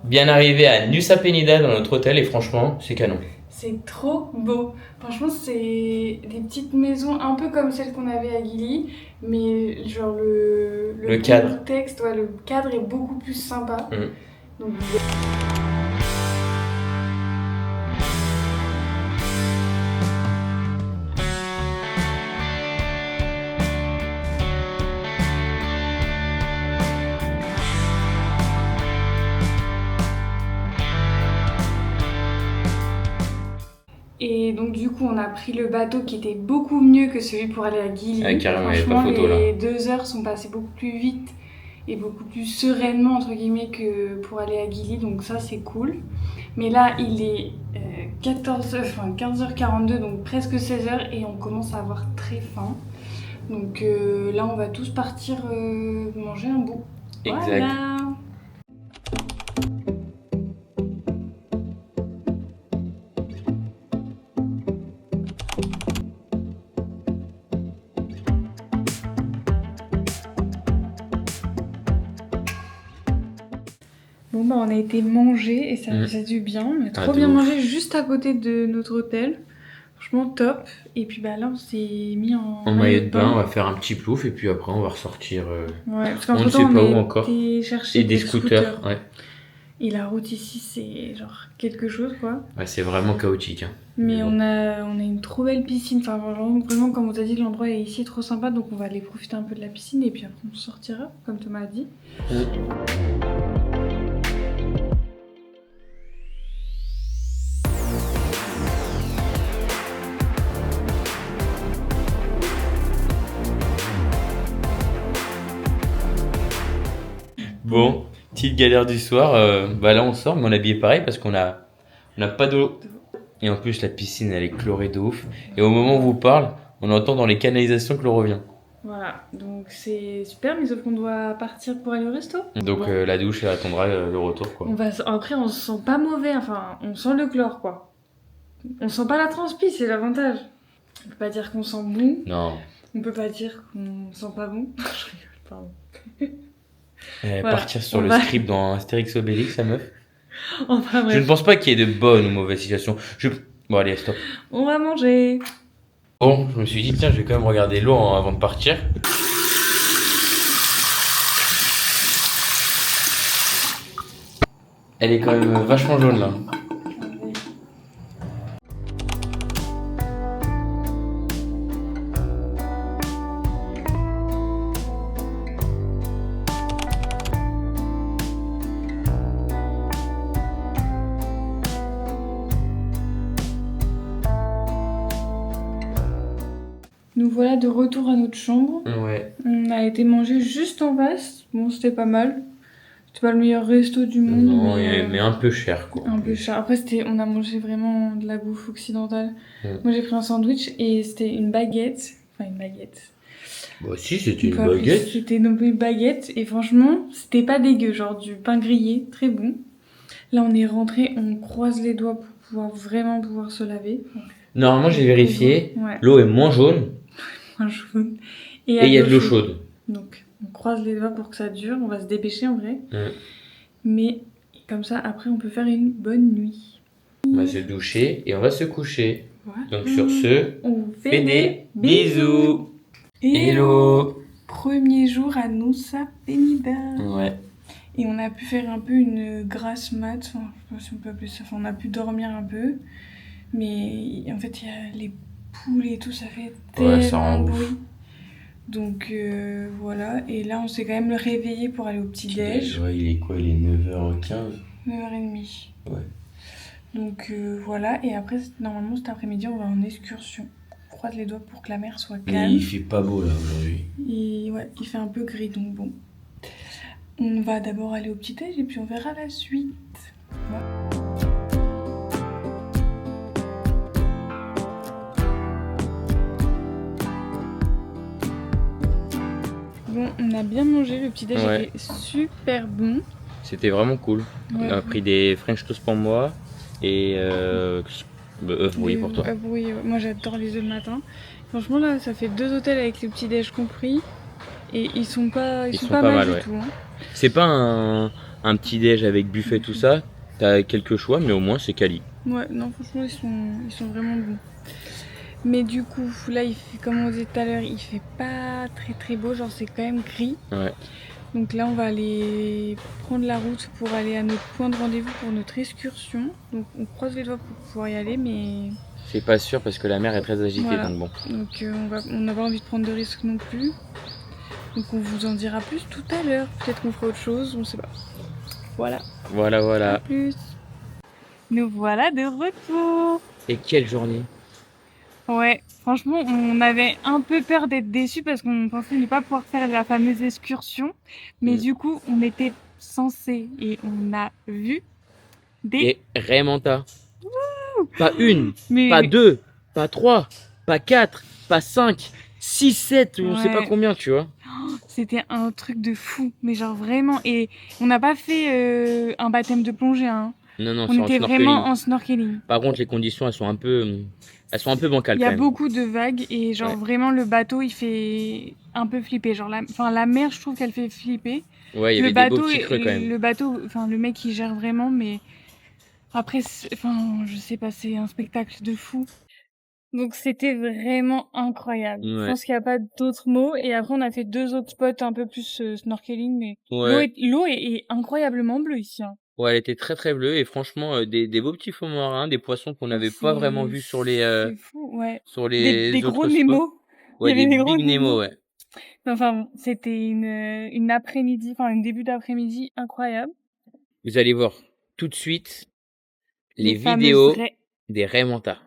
bien arrivé à Nusa Penida dans notre hôtel et franchement, c'est canon. C'est trop beau. Franchement, c'est des petites maisons un peu comme celles qu'on avait à Gili, mais genre Le cadre. contexte, ouais, le cadre est beaucoup plus sympa. Donc, et donc du coup, on a pris le bateau qui était beaucoup mieux que celui pour aller à Gili. Ah, carrément, il y avait pas Franchement, photo, là. les 2 heures sont passées beaucoup plus vite et beaucoup plus sereinement entre guillemets que pour aller à Gili, donc ça c'est cool. Mais là, il est 15h42, donc presque 16h, et on commence à avoir très faim. Donc là, on va tous partir manger un bout. Exact. Voilà. Bon bah on a été manger et ça faisait du bien, on a trop bien mangé juste à côté de notre hôtel. Franchement top. Et puis bah là on s'est mis en maillot de bain, on va faire un petit plouf et puis après on va ressortir. Ouais, parce on ne sait pas où encore. Chercher et des scooters. Ouais. Et la route ici c'est genre quelque chose quoi. Ouais, c'est vraiment chaotique. Hein. Mais on a une trop belle piscine. Enfin vraiment comme on t'a dit l'endroit est ici trop sympa, donc on va aller profiter un peu de la piscine et puis après on sortira comme Thomas a dit. Bon, petite galère du soir. Bah là on sort, mais on est habillé pareil parce qu'on a pas d'eau. Et en plus la piscine elle est chlorée de ouf. Et au moment où on vous parle, on entend dans les canalisations que l'eau revient. Voilà, donc c'est super, mais sauf qu'on doit partir pour aller au resto. Donc la douche elle attendra le retour quoi. Après on se sent pas mauvais, enfin on sent le chlore quoi. On sent pas la transpi, c'est l'avantage. On peut pas dire qu'on sent bon. Non. On peut pas dire qu'on sent pas bon. Je rigole, pardon. Voilà, partir sur le script dans Astérix Obélix, la meuf. Enfin, bref. Je ne pense pas qu'il y ait de bonnes ou mauvaises situations. Bon allez, stop. On va manger. Bon, je me suis dit tiens, je vais quand même regarder l'eau avant de partir. Elle est quand même vachement jaune là. Nous voilà de retour à notre chambre. Ouais. On a été manger juste en face. Bon, c'était pas mal. C'était pas le meilleur resto du monde. Non, mais un peu cher quoi. Un peu cher. Après, on a mangé vraiment de la bouffe occidentale. Moi, j'ai pris un sandwich et c'était une baguette. Enfin, une baguette. Bah si, c'était une baguette. C'était une baguette et franchement, c'était pas dégueu. Genre du pain grillé, très bon. Là, on est rentré, on croise les doigts pour pouvoir pouvoir se laver. Normalement, j'ai vérifié. Ouais. L'eau est moins jaune. Moins jaune. Et il y a de l'eau chaude. Donc, on croise les doigts pour que ça dure. On va se dépêcher en vrai. Mais comme ça, après, on peut faire une bonne nuit. On va se doucher et on va se coucher. Voilà. Donc sur ce, on fait des bisous. Et hello. Premier jour à Nusa Penida. Ouais. Et on a pu faire un peu une grasse mat. Enfin, je sais pas si on peut appeler ça. Enfin, on a pu dormir un peu. Mais en fait, il y a les poules et tout, ça fait tellement de bruit. Donc voilà, et là on s'est quand même réveillé pour aller au petit-déj. Ouais, il est quoi? Il est 9h15 9h30. Ouais. Donc voilà, et après normalement cet après-midi on va en excursion. On croise les doigts pour que la mer soit calme. Mais il fait pas beau là aujourd'hui. Ouais, il fait un peu gris donc bon. On va d'abord aller au petit-déj et puis on verra la suite. Voilà. Bon, on a bien mangé, le petit-déj était super bon. C'était vraiment cool. Ouais. On a pris des French toast pour moi et œufs brouillés pour toi. Moi j'adore les œufs le matin. Franchement là, ça fait 2 hôtels avec les petits-déj compris et ils sont pas mal du tout. Hein. C'est pas un petit déj avec buffet, tout ça, t'as quelques choix, mais au moins c'est quali. Ouais, non, franchement, ils sont vraiment bons. Mais du coup, là, comme on disait tout à l'heure, il fait pas très très beau, genre c'est quand même gris. Ouais. Donc là, on va aller prendre la route pour aller à notre point de rendez-vous pour notre excursion. Donc on croise les doigts pour pouvoir y aller, mais... C'est pas sûr parce que la mer est très agitée, voilà. donc bon. Donc on n'a pas envie de prendre de risques non plus. Donc on vous en dira plus tout à l'heure. Peut-être qu'on fera autre chose, on sait pas. Voilà. Voilà. À plus. Nous voilà de retour. Et quelle journée! Ouais, franchement, on avait un peu peur d'être déçus parce qu'on pensait ne pas pouvoir faire la fameuse excursion. Mais du coup, on était censés et on a vu des raies manta. Pas une, pas deux, pas trois, pas quatre, pas cinq, 6, 7, on sait pas combien, tu vois. C'était un truc de fou, mais genre vraiment. Et on n'a pas fait un baptême de plongée, hein. Non, on était vraiment en snorkeling. Par contre, les conditions, elles sont un peu bancales. Il y a beaucoup de vagues et genre vraiment le bateau, il fait un peu flipper. Genre la mer, je trouve qu'elle fait flipper. Ouais, il y avait des beaux petits creux quand même. Le bateau, enfin le mec, il gère vraiment, mais après, je sais pas, c'est un spectacle de fou. Donc c'était vraiment incroyable. Ouais. Je pense qu'il n'y a pas d'autres mots. Et après, on a fait 2 autres spots un peu plus snorkeling, mais l'eau est incroyablement bleue ici. Hein. Ouais, elle était très très bleue et franchement des beaux petits fonds marins, des poissons qu'on n'avait pas vraiment vus sur les c'est fou, ouais. Sur les des gros Nemo. Ouais, il y avait des gros Nemo, ouais. Enfin, c'était une après-midi, enfin un début d'après-midi incroyable. Vous allez voir tout de suite les vidéos des raies manta.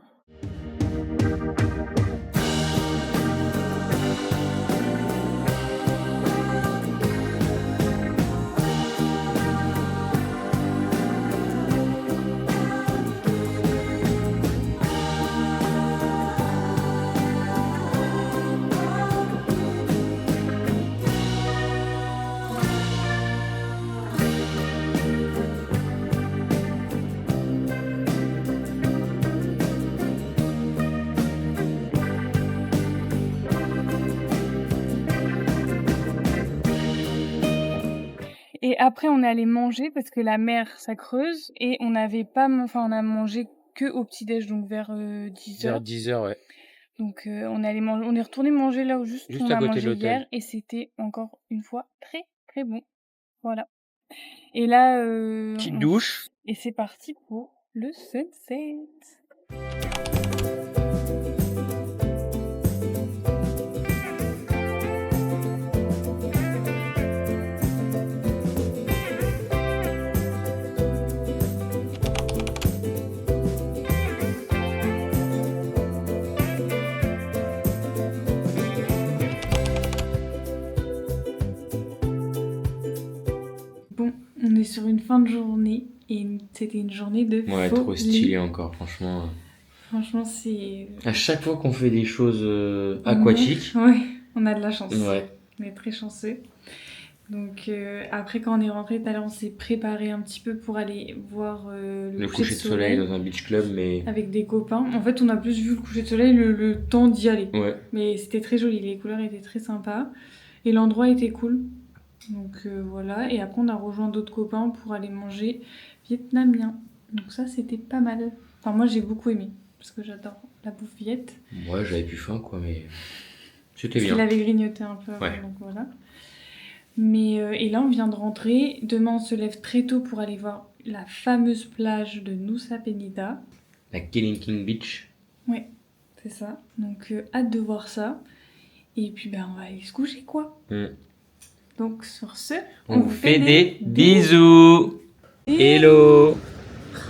Et après, on est allé manger parce que la mer, ça creuse. Et on a mangé que au petit-déj, donc vers 10h. Vers 10h, ouais. Donc on est retourné manger là où juste on a mangé hier. Et c'était encore une fois très très bon. Voilà. Et là... petite douche. Et c'est parti pour le sunset. On est sur une fin de journée et c'était une journée de folie. Ouais, trop stylé encore, franchement. Franchement, c'est... À chaque fois qu'on fait des choses aquatiques... Ouais, on a de la chance. Ouais. On est très chanceux. Donc après, quand on est rentré tout à l'heure, on s'est préparé un petit peu pour aller voir le coucher de soleil dans un beach club, mais... Avec des copains. En fait, on a plus vu le coucher de soleil le temps d'y aller. Ouais. Mais c'était très joli, les couleurs étaient très sympas. Et l'endroit était cool. Donc voilà, et après on a rejoint d'autres copains pour aller manger vietnamien. Donc ça c'était pas mal. Enfin moi j'ai beaucoup aimé, parce que j'adore la bouffe viet. Ouais, j'avais plus faim quoi, mais c'était bien. Il avait grignoté un peu avant, donc voilà. Mais et là on vient de rentrer, demain on se lève très tôt pour aller voir la fameuse plage de Nusa Penida. La Kelinking Beach. Ouais, c'est ça. Donc hâte de voir ça. Et puis on va aller se coucher quoi. Donc sur ce, on vous fait des bisous. Hello.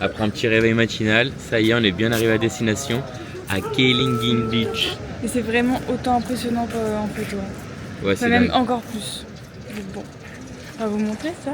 Après un petit réveil matinal, ça y est, on est bien arrivé à destination, à Kelinking Beach. Et c'est vraiment autant impressionnant qu'en photo. Ouais, c'est même dingue. Encore plus. Donc bon, on va vous montrer ça.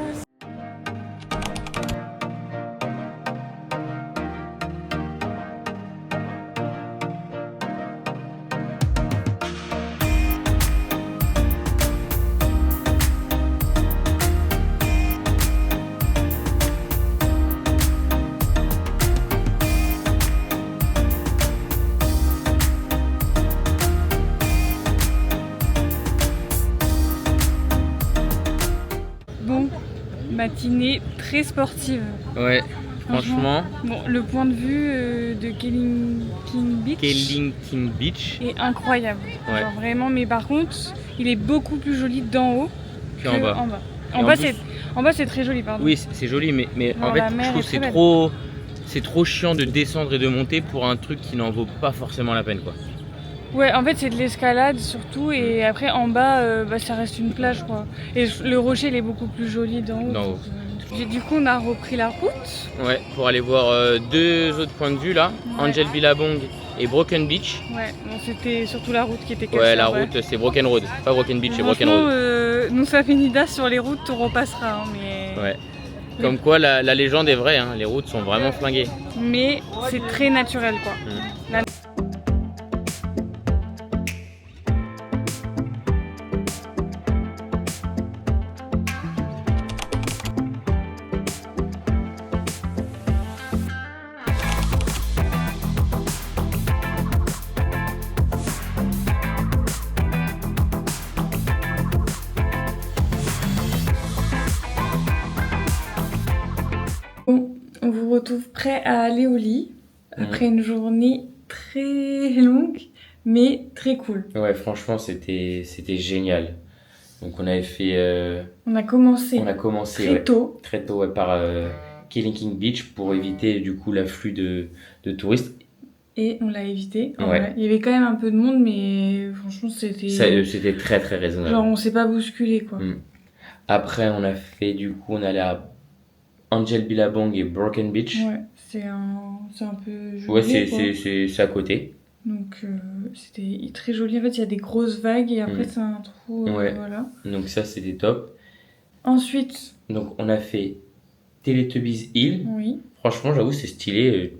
matinée très sportive. Ouais, franchement. Bon, le point de vue de Killington Beach est incroyable. Ouais. Genre vraiment, mais par contre, il est beaucoup plus joli d'en haut qu'en bas. En bas, c'est très joli, pardon. Oui, c'est joli, mais en fait, je trouve que c'est trop chiant de descendre et de monter pour un truc qui n'en vaut pas forcément la peine, quoi. Ouais, en fait, c'est de l'escalade surtout, et après en bas, ça reste une plage, quoi. Et le rocher, il est beaucoup plus joli d'en haut. Du coup, on a repris la route. Ouais, pour aller voir 2 autres points de vue là, ouais. Angel Billabong et Broken Beach. Ouais, bon, c'était surtout la route qui était cassée. Ouais, la route, c'est Broken Road, pas Broken Beach, c'est Broken Road. Nous, ça fait Nida sur les routes, on repassera, hein, mais. Ouais. Comme quoi, la légende est vraie, hein, les routes sont vraiment flinguées. Mais c'est très naturel, quoi. Bon, on vous retrouve prêt à aller au lit après une journée très longue mais très cool. Ouais, franchement, c'était génial. Donc on avait fait. On a commencé très tôt ouais, par Killington Beach pour éviter du coup l'afflux de touristes. Et on l'a évité. Ouais. Il y avait quand même un peu de monde, mais franchement c'était très très raisonnable. Genre on s'est pas bousculé, quoi. Après on a fait du coup, on allait à Angel Billabong et Broken Beach. Ouais, c'est un peu joli. Ouais, c'est à côté. Donc c'était très joli. En fait, il y a des grosses vagues et après c'est un trou. Ouais. Voilà. Donc ça, c'était top. Ensuite. Donc on a fait Teletubbies Hill. Oui. Franchement, j'avoue, c'est stylé.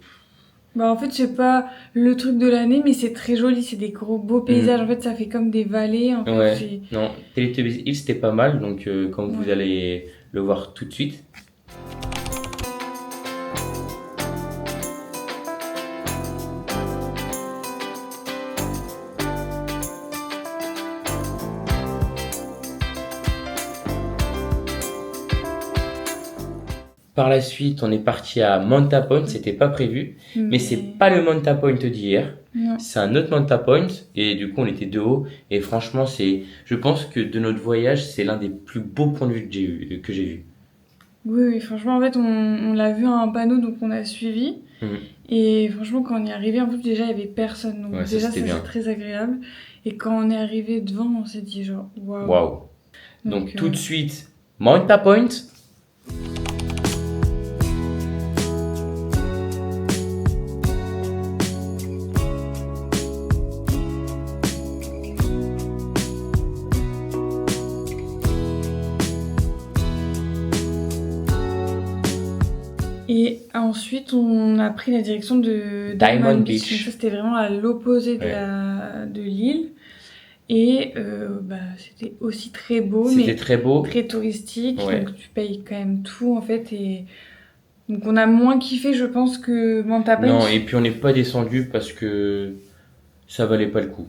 Bah en fait, c'est pas le truc de l'année, mais c'est très joli. C'est des gros beaux paysages. En fait, ça fait comme des vallées. En fait, ouais. Non, Teletubbies Hill, c'était pas mal. Donc comme vous allez le voir tout de suite. Par la suite, on est parti à Manta Point, c'était pas prévu, mais c'est pas le Manta Point d'hier, c'est un autre Manta Point, et du coup on était de haut, et franchement je pense que de notre voyage, c'est l'un des plus beaux points de vue que j'ai vu. Oui, franchement, en fait, on l'a vu à un panneau, donc on a suivi, et franchement, quand on est arrivé, en fait, déjà, il y avait personne, donc déjà, c'est très agréable, et quand on est arrivé devant, on s'est dit genre, waouh. Donc tout de suite, Manta Point. Et ensuite, on a pris la direction de Diamond Beach. Donc ça, c'était vraiment à l'opposé de l'île. Et c'était aussi très beau, très touristique. Ouais. Donc tu payes quand même tout, en fait. Et donc on a moins kiffé, je pense, que Manta Point. Non, et puis on n'est pas descendu parce que ça valait pas le coup.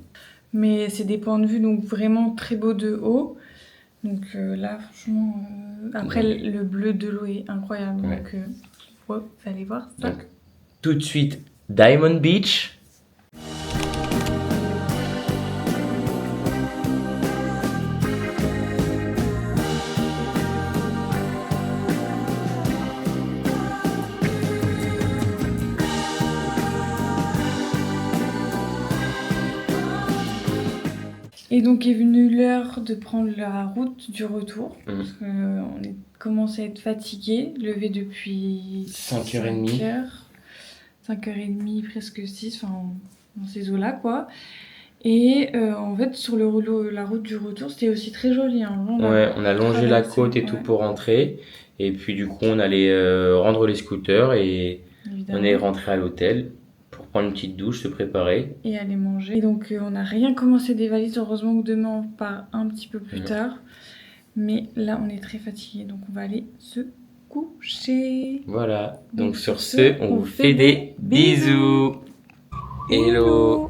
Mais c'est des points de vue donc vraiment très beaux de haut. Donc là, franchement, après le bleu de l'eau est incroyable. Ouais. Donc vous allez voir ça. Donc, tout de suite, Diamond Beach. Et donc est venue l'heure de prendre la route du retour. Parce qu'on est commencé à être fatigué, levé depuis 5h30. 5h30, presque 6, enfin dans ces eaux-là, quoi. Et en fait, sur la route du retour, c'était aussi très joli. Hein. On a longé la côte et tout pour rentrer. Et puis du coup, on allait rendre les scooters et on est rentré à l'hôtel pour prendre une petite douche, se préparer. Et aller manger. Et donc, on n'a rien commencé des valises. Heureusement que demain, on part un petit peu plus tard. Mais là, on est très fatigué, donc on va aller se coucher. Voilà, donc sur ce, on vous fait des bisous. Hello.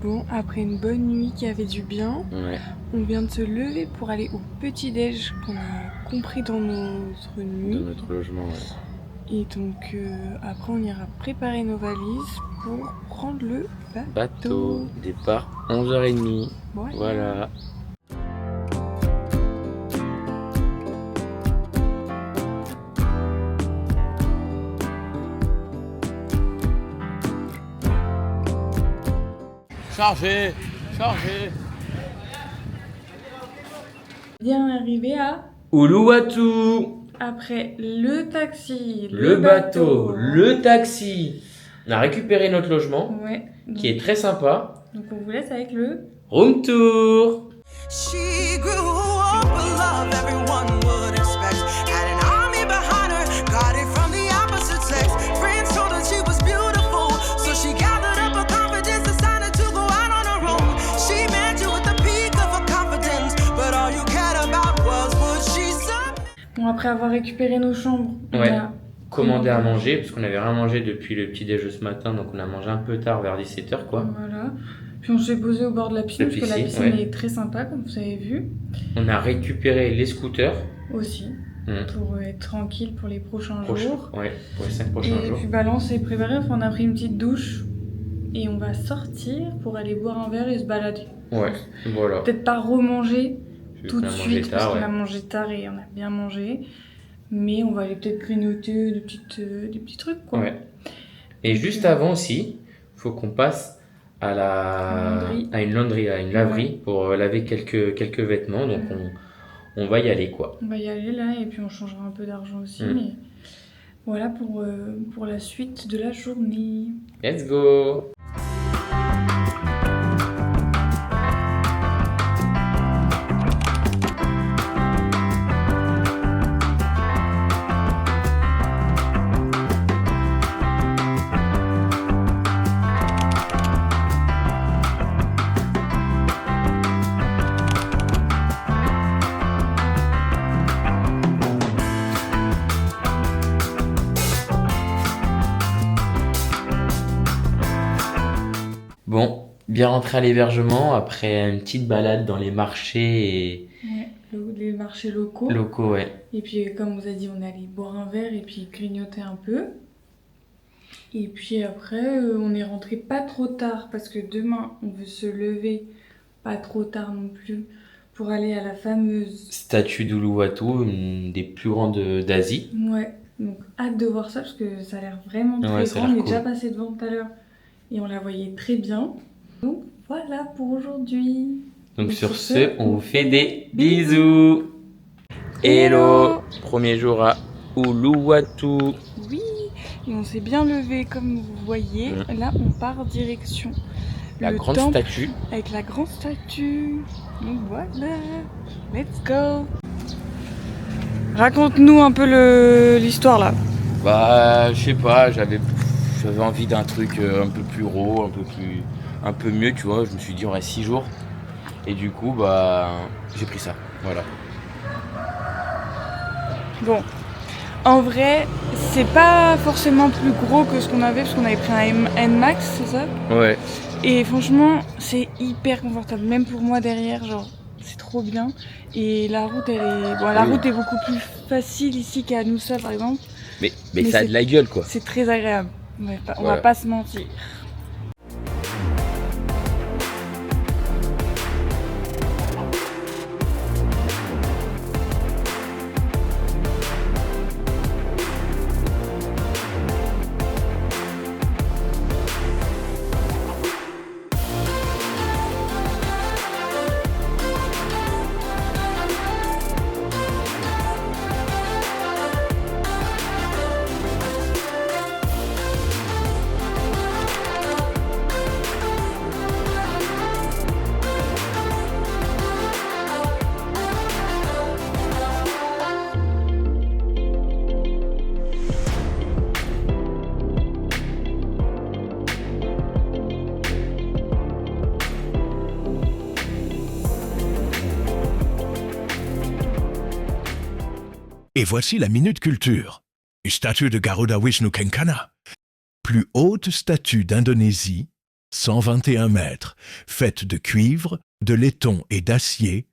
Bon, après une bonne nuit qui avait du bien, Ouais. on vient de se lever pour aller au petit-déj qu'on a compris dans notre nuit. Dans notre logement, ouais. Et donc après on ira préparer nos valises pour prendre le bateau. Départ 11h30. Voilà. Chargé. Bien arrivé à Uluwatu. après le taxi, Le bateau, le taxi. On a récupéré notre logement, Ouais. qui est très sympa. Donc on vous laisse avec le Room tour. She grew up with love everyone would expect. Had an army behind her, got it from the opposite sex. Friends told her she was beautiful, so she gathered up her confidence, decided to go out on her own. She met you at the peak of her confidence, but all you cared about was what she said. Bon, après avoir récupéré nos chambres, Ouais. on a Commandé à manger, parce qu'on n'avait rien mangé depuis le petit déjeuner ce matin, donc on a mangé un peu tard, vers 17h quoi. Voilà. Puis on s'est posé au bord de la piscine, parce que la piscine ouais. est très sympa, comme vous avez vu. On a récupéré les scooters. Aussi, pour être tranquille pour les prochains jours. Ouais, pour les 5 prochains Et jours. puis bah là, on s'est préparé, enfin, on a pris une petite douche. Et on va sortir pour aller boire un verre et se balader. Ouais, voilà. Peut-être pas remanger tout de suite, parce qu'on ouais. a mangé tard et on a bien mangé. Mais on va aller peut-être grignoter des petits trucs, quoi. Ouais. Et juste avant aussi, faut qu'on passe à une laverie, Ouais. pour laver quelques vêtements. Donc on va y aller quoi. On va y aller là et puis on changera un peu d'argent aussi. Mais voilà pour la suite de la journée. Let's go. Bon, bien rentré à l'hébergement après une petite balade dans les marchés Ouais, les marchés locaux. locaux, ouais. Et puis comme on vous a dit, on est allé boire un verre et puis grignoter un peu. Et puis après, on est rentré pas trop tard parce que demain, on veut se lever pas trop tard non plus pour aller à la fameuse Statue d'Uluwatu, une des plus grandes d'Asie. Ouais, donc hâte de voir ça parce que ça a l'air vraiment très Ouais, ça a grand. l'air On est cool. déjà passé devant tout à l'heure et on la voyait très bien. Donc voilà pour aujourd'hui. Donc Et sur sur ce, ce, on vous fait des bisous. Hello. Premier jour à Uluwatu. Oui, et on s'est bien levé comme vous voyez. Là, on part direction La le grande temple statue. avec la grande statue. Donc voilà, let's go. Raconte-nous un peu l'histoire là. Bah, je sais pas, j'avais envie d'un truc un peu plus raw, un peu mieux, tu vois. Je me suis dit, on reste 6 jours. Et du coup, bah, j'ai pris ça. Voilà. Bon, en vrai, c'est pas forcément plus gros que ce qu'on avait parce qu'on avait pris un N-Max, c'est ça? Ouais. Et franchement, c'est hyper confortable, même pour moi derrière, genre, c'est trop bien. Et la route, la route est beaucoup plus facile ici qu'à Noosa par exemple. Mais c'est- ça a de la gueule, quoi. C'est très agréable, on va Voilà. pas se mentir. Et voici la Minute Culture. Statue de Garuda Wisnu Kencana. Plus haute statue d'Indonésie, 121 mètres, faite de cuivre, de laiton et d'acier,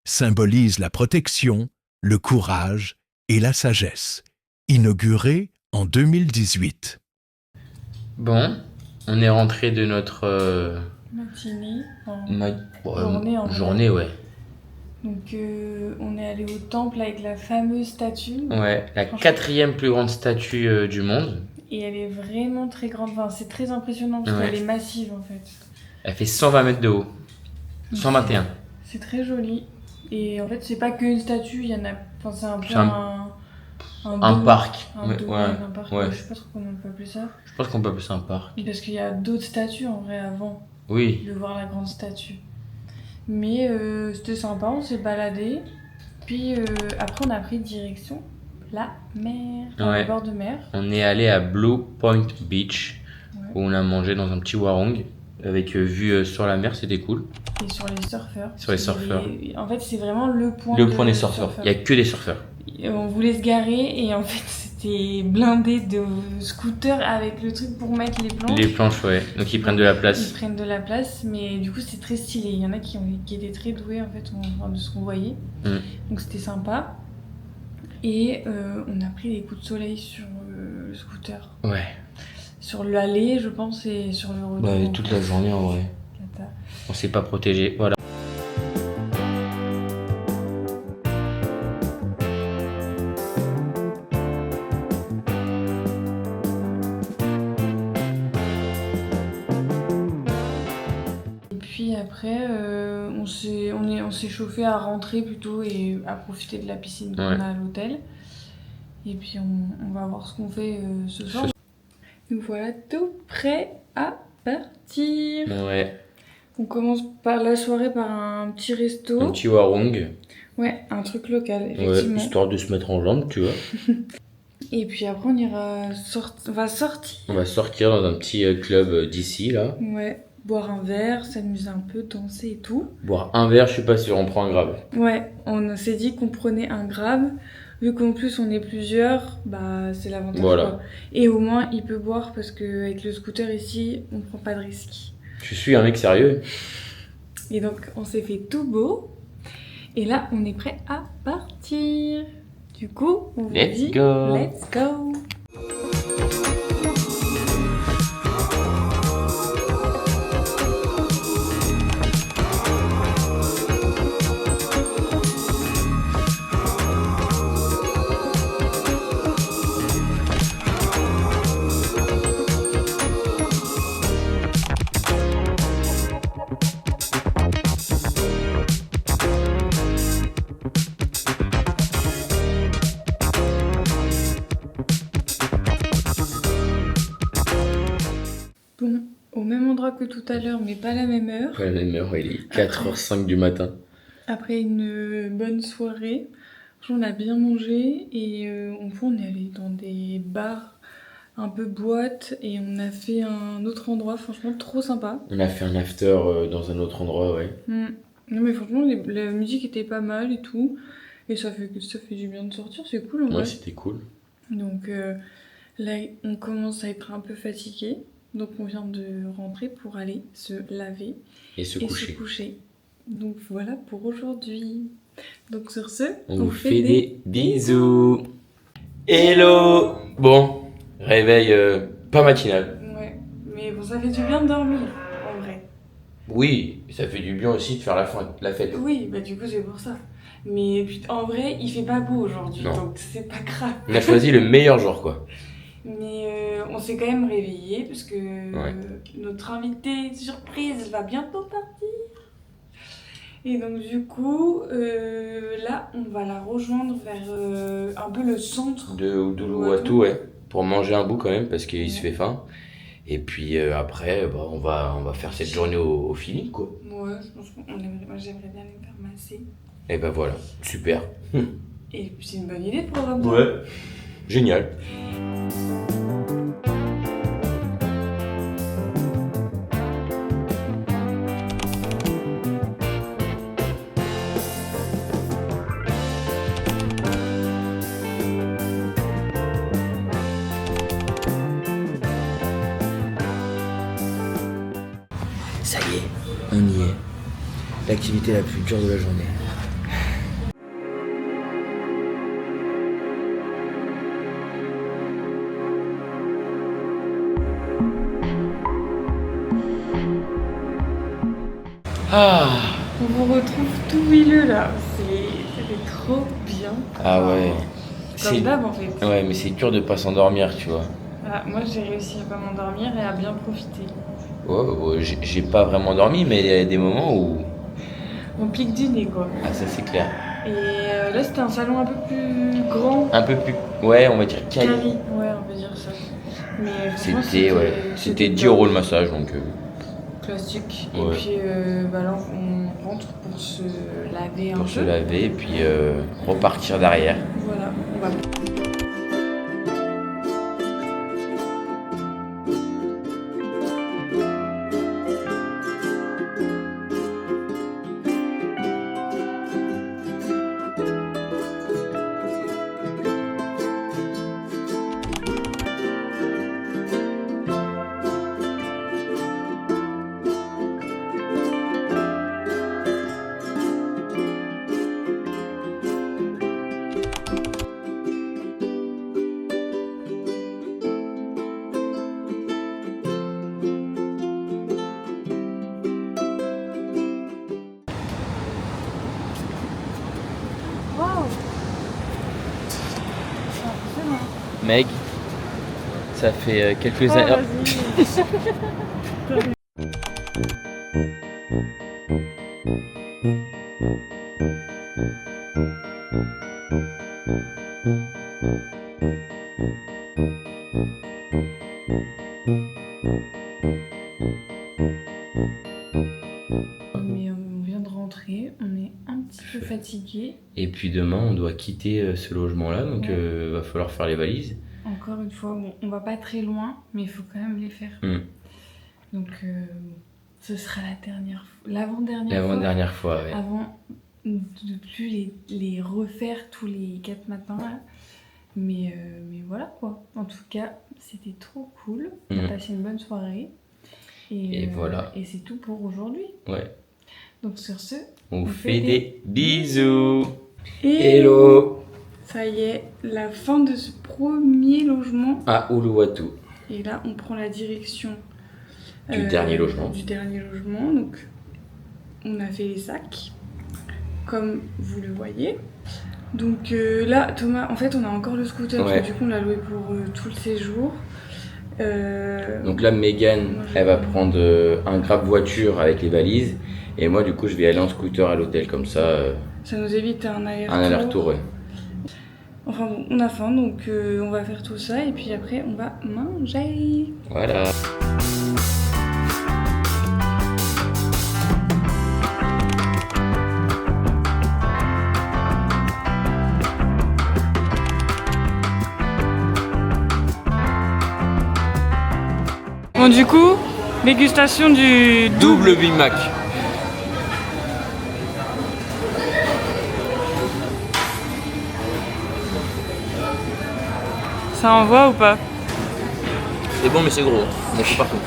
symbolise la protection, le courage et la sagesse. Inaugurée en 2018. Bon, on est rentré de notre Matinée. journée, ouais. Donc on est allé au temple avec la fameuse statue. Ouais, la 4e plus grande statue du monde. Et elle est vraiment très grande. Enfin, c'est très impressionnant parce qu'elle est massive en fait. Elle fait 120 mètres de haut. 121. C'est très joli. Et en fait, c'est pas qu'une statue, il y en a. Enfin, c'est un peu un parc. Un parc. Ouais. Je sais pas trop comment on peut appeler ça. Je pense qu'on peut appeler ça un parc. Parce qu'il y a d'autres statues en vrai avant Oui. de voir la grande statue. Mais c'était sympa, on s'est baladé. Puis après, on a pris direction la mer, le bord de mer. On est allé à Blue Point Beach, où on a mangé dans un petit warung avec vue sur la mer, c'était cool. Et sur les surfeurs. Sur les surfeurs. En fait, c'est vraiment le point des surfeurs. Il n'y a que des surfeurs. On voulait se garer et en fait, c'était blindé de scooters avec le truc pour mettre les planches. Les planches, ouais. Donc ils prennent de la place. Ils prennent de la place, mais du coup, c'est très stylé. Il y en a qui étaient très doués en fait, de ce qu'on voyait. Donc c'était sympa. Et on a pris des coups de soleil sur le scooter. Ouais. Sur l'aller, je pense, et sur le retour. Ouais, toute la journée en vrai. On s'est pas protégé, voilà. Et puis après, on s'est chauffé à rentrer plutôt et à profiter de la piscine qu'on a à l'hôtel. Et puis on va voir ce qu'on fait ce soir. Donc voilà, tout prêt à partir. Ouais. On commence par la soirée par un petit resto. Un petit warung. Ouais, un truc local, effectivement. Ouais, histoire de se mettre en jambe, tu vois. Et puis après, on va sortir. On va sortir dans un petit club d'ici, là. Ouais, boire un verre, s'amuser un peu, danser et tout. Boire un verre, je suis pas sûr, on prend un grave. Ouais, on s'est dit qu'on prenait un grave. Vu qu'en plus on est plusieurs, bah c'est l'avantage. Voilà. Quoi. Et au moins il peut boire parce qu'avec le scooter ici, on prend pas de risque. Je suis un mec sérieux. Et donc on s'est fait tout beau. Et là on est prêt à partir. Du coup, on vous dit go. Let's go. Bon, au même endroit que tout à l'heure, mais pas la même heure. Pas la même heure, il est 4h05 du matin. Après une bonne soirée, on a bien mangé et on est allé dans des bars un peu boîte et on a fait un autre endroit, franchement trop sympa. On a fait un after dans un autre endroit, ouais. Non mais franchement, la musique était pas mal et tout. Et ça fait du bien de sortir, c'est cool en vrai. Ouais, c'était cool. Donc là, on commence à être un peu fatigué. Donc on vient de rentrer pour aller se laver et se coucher. Donc voilà pour aujourd'hui. Donc sur ce, on vous fait des bisous. Hello. Bon, réveil pas matinal. Ouais, mais bon, ça fait du bien de dormir, en vrai. Oui, ça fait du bien aussi de faire la fête. Oui, bah du coup c'est pour ça. Mais en vrai, il fait pas beau aujourd'hui, donc c'est pas grave. On a choisi le meilleur jour, quoi. Mais on s'est quand même réveillé parce que notre invitée surprise va bientôt partir. Et donc du coup, là, on va la rejoindre vers un peu le centre de Uluwatu, ouais, pour manger un bout quand même parce qu'il se fait faim. Et puis après, bah, on va faire cette journée au feeling, quoi. Ouais, je pense moi j'aimerais bien les faire masser. Et ben voilà, super. Et puis c'est une bonne idée de programme. Ouais, génial. Ça y est, on y est. L'activité la plus dure de la journée. Ah. On vous retrouve tout huileux là, c'était trop bien. Ah ouais. Comme d'hab en fait. Ouais, mais c'est dur de pas s'endormir, tu vois. Ah, moi j'ai réussi à pas m'endormir et à bien profiter. Ouais, j'ai pas vraiment dormi, mais il y a des moments où... On pique du nez quoi. Ah, ça c'est clair. Et là c'était un salon un peu plus grand. Un peu plus... Ouais, on va dire quali. Ouais, on peut dire ça. Mais C'était 10 € le massage, donc... Classique. Ouais. Et puis là on rentre pour se laver un peu. Pour se laver et puis repartir derrière. Voilà, on va... Meg, ça fait quelques années... Mais on vient de rentrer, on est un petit peu fatigué. Et puis demain, on doit quitter ce logement-là, donc va falloir faire les valises. Encore une fois, bon, on va pas très loin, mais il faut quand même les faire. Donc ce sera l'avant-dernière fois. Ouais. Avant de plus les refaire tous les 4 matins là. Mais voilà quoi. En tout cas, c'était trop cool. On a passé une bonne soirée. Et voilà. Et c'est tout pour aujourd'hui. Ouais. Donc sur ce, on fait des bisous. Et hello. Ça y est, la fin de ce premier logement. À Uluwatu. Et là, on prend la direction du dernier logement. Donc, on a fait les sacs, comme vous le voyez. Donc là, Thomas, en fait, on a encore le scooter, parce que du coup, on l'a loué pour tout le séjour. Donc là, Megan, elle va prendre un grab voiture avec les valises. Et moi, du coup, je vais aller en scooter à l'hôtel, comme ça. Ça nous évite un aller-retour. Un aller-retour, ouais. Enfin bon, on a faim, donc on va faire tout ça. Et puis après, on va manger. Voilà. Bon, du coup, dégustation du double Big Mac. Ça envoie ou pas? C'est bon, mais c'est gros. On fait partout.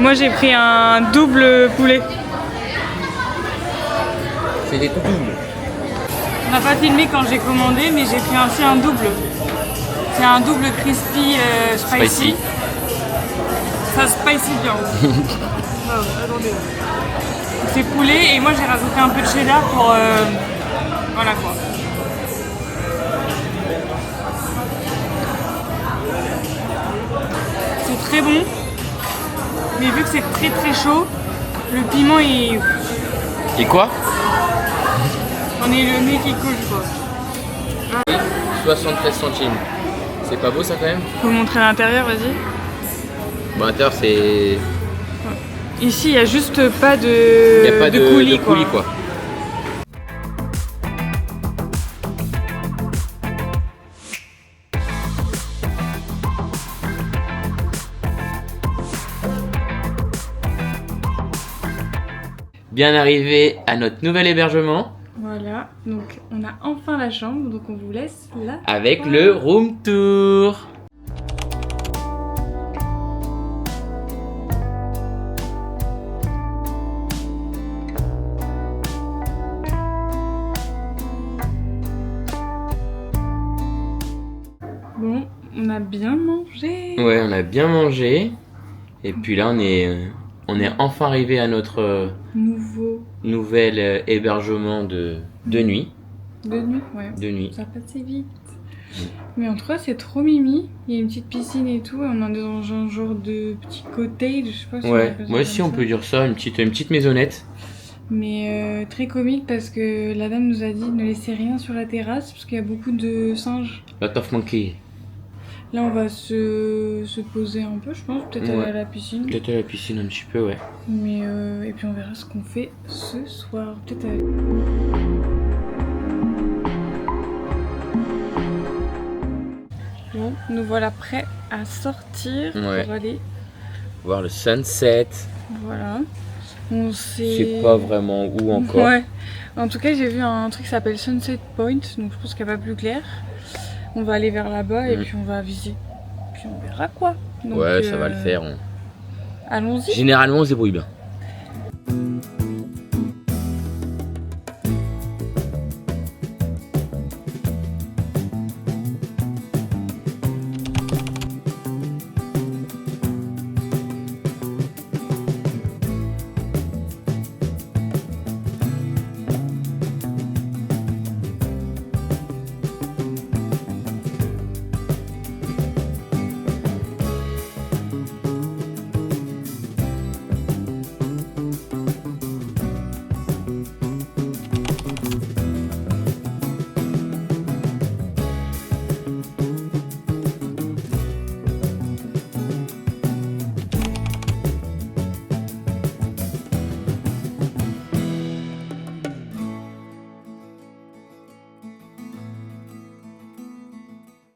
Moi, j'ai pris un double poulet. C'est des tout doubles. On n'a pas filmé quand j'ai commandé, mais j'ai pris aussi un double. C'est un double crispy spicy. Ça spicy bien aussi. Oh, attendez. C'est poulet et moi j'ai rajouté un peu de cheddar pour... voilà quoi. C'est très bon. Mais vu que c'est très très chaud, le piment est... Et quoi? On est le nez qui coule quoi. 73 centimes. C'est pas beau ça quand même? Faut montrer l'intérieur, vas-y. Bon, l'intérieur c'est... Ici il n'y a juste pas de, y a pas de coulis, quoi. Bien arrivé à notre nouvel hébergement. Voilà, donc on a enfin la chambre, donc on vous laisse là. Avec le room tour. a bien mangé. Ouais, on a bien mangé. Et puis là, on est enfin arrivé à notre nouvel hébergement de nuit. De nuit, ouais. De nuit. Ça passe vite. Mais en tout cas, c'est trop mimi. Il y a une petite piscine et tout. Et on est dans un genre de petit cottage. Je sais pas si ouais, moi aussi, on peut dire ça. Une petite maisonnette. Mais très comique parce que la dame nous a dit ne laissez rien sur la terrasse parce qu'il y a beaucoup de singes. Lot of monkey. Là, on va se poser un peu, je pense. Peut-être aller à la piscine. Peut-être à la piscine un petit peu, ouais. Mais et puis on verra ce qu'on fait ce soir. Peut-être aller... Bon, nous voilà prêts à sortir pour aller voir le sunset. Voilà. Je sais pas vraiment où encore. Ouais. En tout cas, j'ai vu un truc qui s'appelle Sunset Point, donc je pense qu'il n'y a pas plus clair. On va aller vers là-bas et puis on va visiter. Puis on verra quoi. Donc, ouais, ça va le faire. Allons-y. Généralement, on se débrouille bien.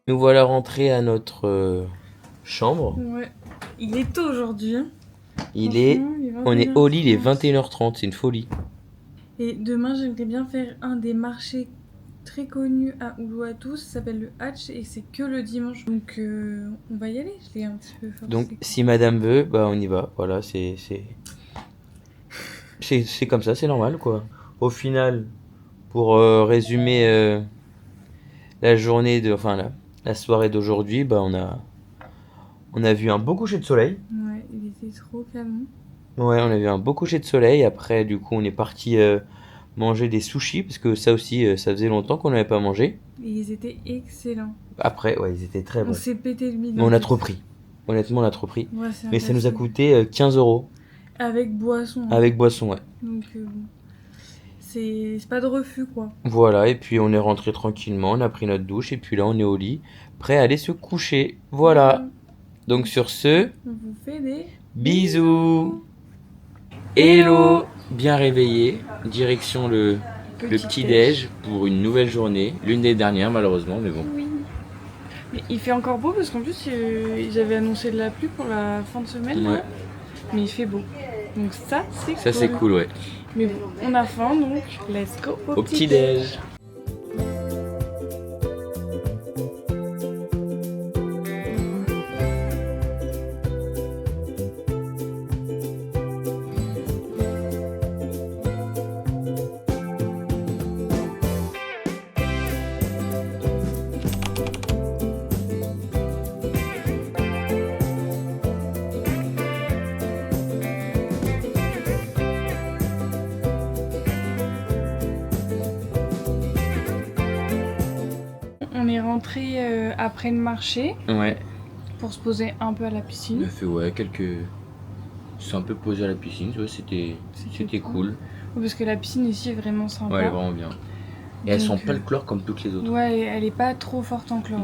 Nous voilà rentrés à notre chambre. Ouais. Il est tôt aujourd'hui. Hein. On est au lit, il est 21h30, c'est une folie. Et demain, j'aimerais bien faire un des marchés très connus à Uluwatu. Ça s'appelle le Hatch et c'est que le dimanche. Donc on va y aller. Je l'ai un petit peu forcé. Donc si madame veut, bah on y va. Voilà, c'est comme ça, c'est normal quoi. Au final, pour résumer la journée la soirée d'aujourd'hui, bah on a vu un beau coucher de soleil. Ouais, il était trop canon. Ouais, on a vu un beau coucher de soleil. Après, du coup, on est parti manger des sushis parce que ça aussi, ça faisait longtemps qu'on n'avait pas mangé. Et ils étaient excellents. Après, ouais, ils étaient très bons. On s'est pété le bide. Mais on a trop pris. Honnêtement, on a trop pris. Ouais, mais ça nous a coûté 15 €. Avec boisson. Hein. Avec boisson, ouais. Donc c'est pas de refus quoi. Voilà, et puis on est rentré tranquillement, on a pris notre douche et puis là on est au lit, prêt à aller se coucher. Voilà. Donc sur ce, on vous fait des bisous. Hello, bien réveillé, direction le petit déj pour une nouvelle journée, l'une des dernières malheureusement, mais bon. Oui. Mais il fait encore beau parce qu'en plus ils avaient annoncé de la pluie pour la fin de semaine. Ouais. Là. Mais il fait beau. Donc ça c'est cool. Ça c'est cool, ouais. Mais bon, on a faim donc let's go au petit déj. On est rentré après le marché. Ouais. Pour se poser un peu à la piscine. On a fait c'est un peu posé à la piscine, tu vois, c'était cool. Oui, parce que la piscine ici est vraiment sympa. Ouais, elle est vraiment bien. Et elles sont pas le chlore comme toutes les autres. Ouais, elle est pas trop forte en chlore.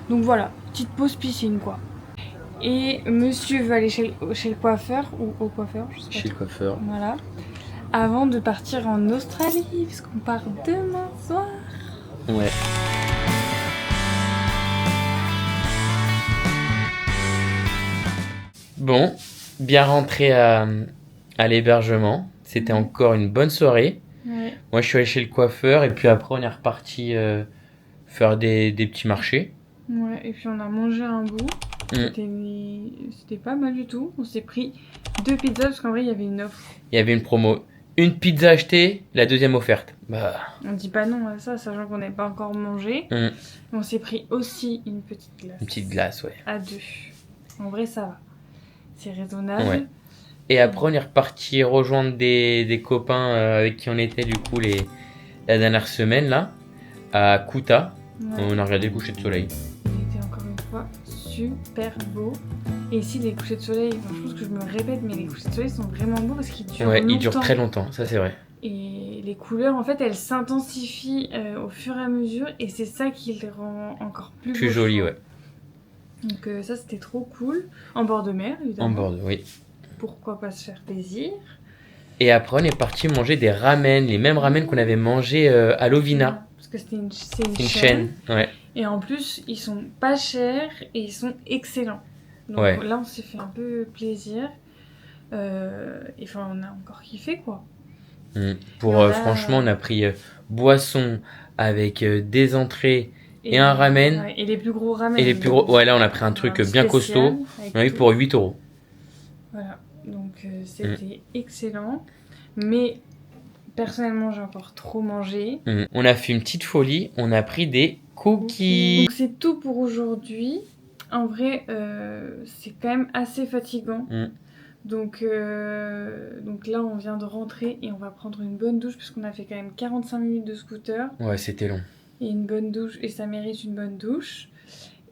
Donc voilà, petite pause piscine quoi. Et monsieur veut aller chez le coiffeur ou au coiffeur, je sais pas. Chez le coiffeur. Voilà. Avant de partir en Australie, parce qu'on part demain soir. Ouais. Bon, bien rentré à l'hébergement. C'était encore une bonne soirée. Ouais. Moi, je suis allé chez le coiffeur et puis après, on est reparti faire des petits marchés. Ouais, et puis on a mangé un bout. C'était pas mal du tout. On s'est pris 2 pizzas parce qu'en vrai, il y avait une offre. Il y avait une promo. une pizza achetée, la deuxième offerte. Bah. On dit pas non à ça, sachant qu'on n'est pas encore mangé. On s'est pris aussi une petite glace. Une petite glace, ouais. À 2. En vrai, ça va. C'est raisonnable. Ouais. Et après, on est reparti rejoindre des copains avec qui on était du coup la dernière semaine là, à Kuta. Ouais. On a regardé le coucher de soleil. Il était encore une fois super beau. Et ici, les couchers de soleil, enfin, je pense que je me répète, mais les couchers de soleil sont vraiment beaux parce qu'ils durent longtemps. Ils durent très longtemps, ça c'est vrai. Et les couleurs, en fait, elles s'intensifient au fur et à mesure et c'est ça qui les rend encore plus beaux. Jolies, ouais. Donc ça, c'était trop cool. En bord de mer, évidemment. En bord, oui. Pourquoi pas se faire plaisir. Et après, on est parti manger des ramen, les mêmes ramen qu'on avait mangé à Lovina. Parce que c'est une chaîne. Ouais. Et en plus, ils sont pas chers et ils sont excellents. Donc là, on s'est fait un peu plaisir. Et enfin, on a encore kiffé, quoi. Franchement, on a pris boisson avec des entrées et un ramen. Et les plus gros ramen. Et les plus gros. Ouais, là, on a pris un truc bien costaud. On a eu pour 8 €. Voilà. Donc, c'était excellent. Mais personnellement, j'ai encore trop mangé. On a fait une petite folie. On a pris des cookies. Donc, c'est tout pour aujourd'hui. En vrai, c'est quand même assez fatigant. Donc là, on vient de rentrer et on va prendre une bonne douche parce qu'on a fait quand même 45 minutes de scooter. Ouais, c'était long. Et une bonne douche, et ça mérite une bonne douche.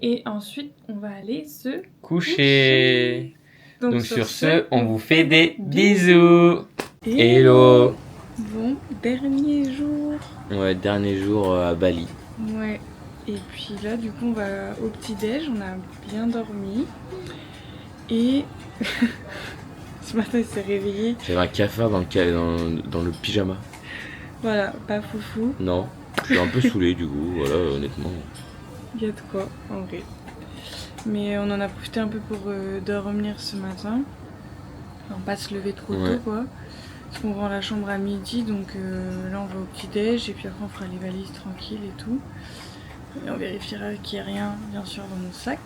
Et ensuite, on va aller se coucher. Donc sur ce, on vous fait des bisous. Hello. Bon, dernier jour. Ouais, dernier jour à Bali. Ouais. Et puis là, du coup, on va au petit-déj. On a bien dormi. Et ce matin, il s'est réveillé. J'avais un cafard dans le pyjama. Voilà, pas foufou. Non, je suis un peu saoulé du coup, voilà, honnêtement. Il y a de quoi, en vrai. Mais on en a profité un peu pour dormir ce matin. Enfin, pas se lever trop tôt, quoi. Parce qu'on rend la chambre à midi, donc là, on va au petit-déj. Et puis après, on fera les valises tranquilles et tout. Et on vérifiera qu'il n'y ait rien, bien sûr, dans mon sac.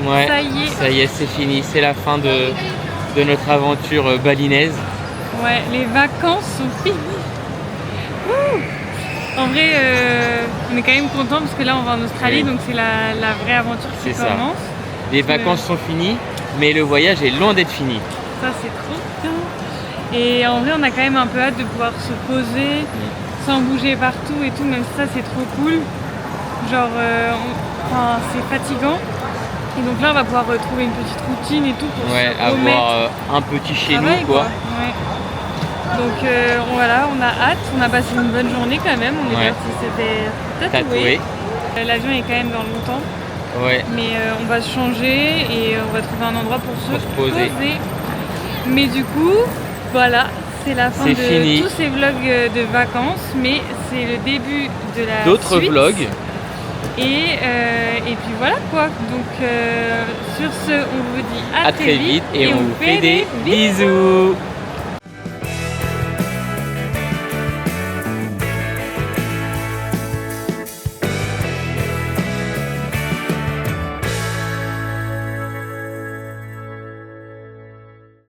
Bon, ouais, ça y est, c'est fini, c'est la fin de notre aventure balinaise. Ouais, les vacances sont finies. En vrai, on est quand même content parce que là on va en Australie, donc c'est la vraie aventure qui commence. Les vacances sont finies, mais le voyage est loin d'être fini. Ça c'est trop bien. Et en vrai, on a quand même un peu hâte de pouvoir se poser sans bouger partout et tout, même si ça c'est trop cool. Genre, c'est fatigant. Et donc là, on va pouvoir retrouver une petite routine et tout pour se remettre. Avoir un petit chez nous, quoi. Ouais. Donc voilà, on a hâte. On a passé une bonne journée quand même. On est parti, c'était tatoué. L'avion est quand même dans longtemps. Ouais. Mais on va se changer et on va trouver un endroit pour se poser. Mais du coup, voilà, c'est la fin de tous ces vlogs de vacances. Mais c'est le début de la d'autres suite. vlogs. Et puis voilà quoi. Donc sur ce, on vous dit à très vite et on vous fait des bisous.